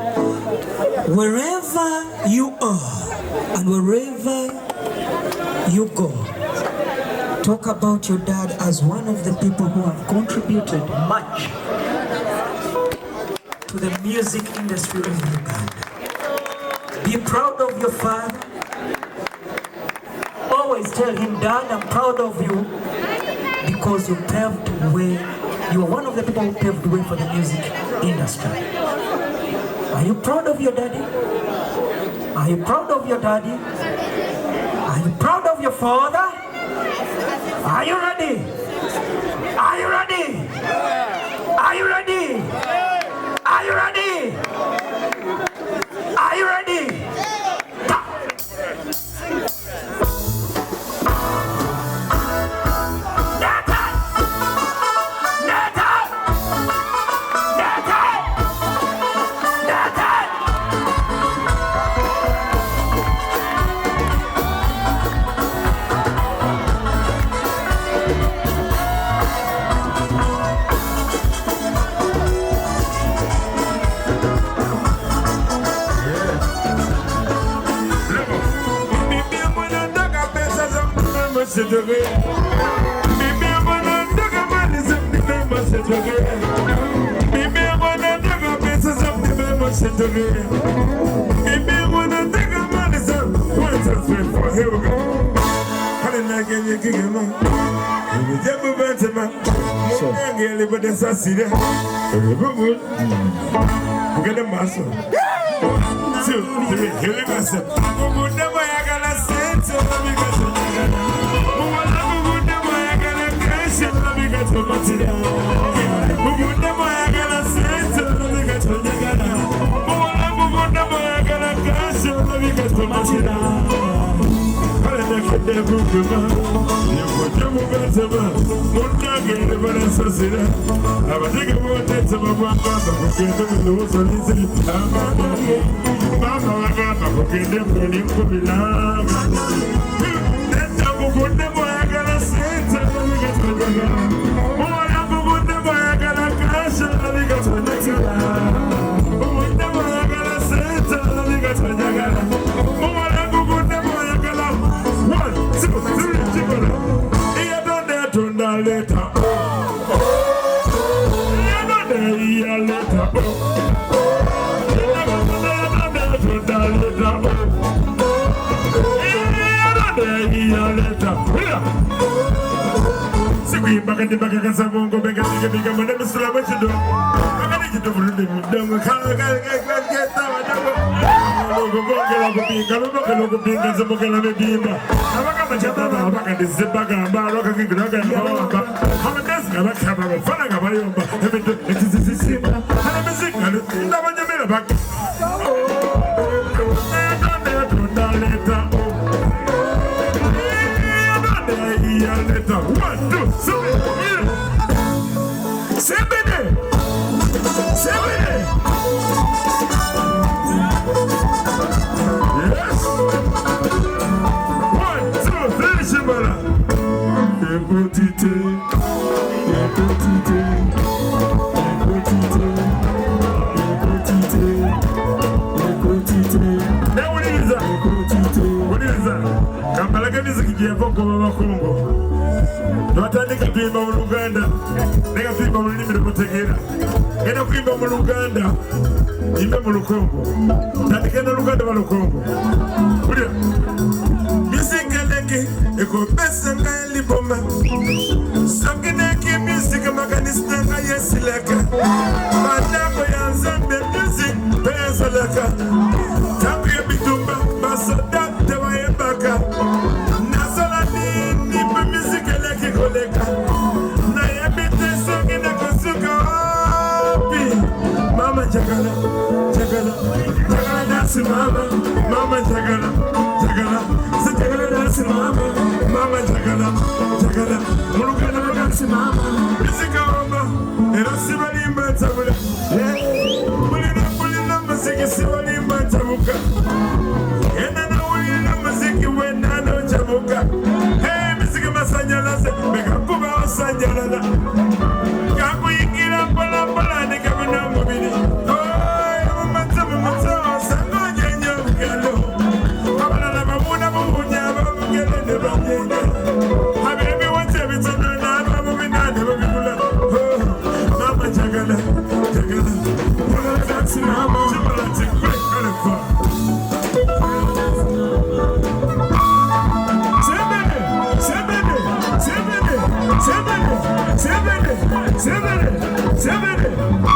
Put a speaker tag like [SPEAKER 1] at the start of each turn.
[SPEAKER 1] Wherever you are and wherever you go, talk about your dad as one of the people who have contributed much to the music industry of Uganda. Be proud of your father. Always tell him, Dad, I'm proud of you because you paved the way. You are one of the people who paved the way for the music industry. Are you proud of your daddy? Are you proud of your daddy? Are you proud of your father? Are you ready? Are you ready? Are you ready? Are you ready? Are you ready? mama.
[SPEAKER 2] Seven.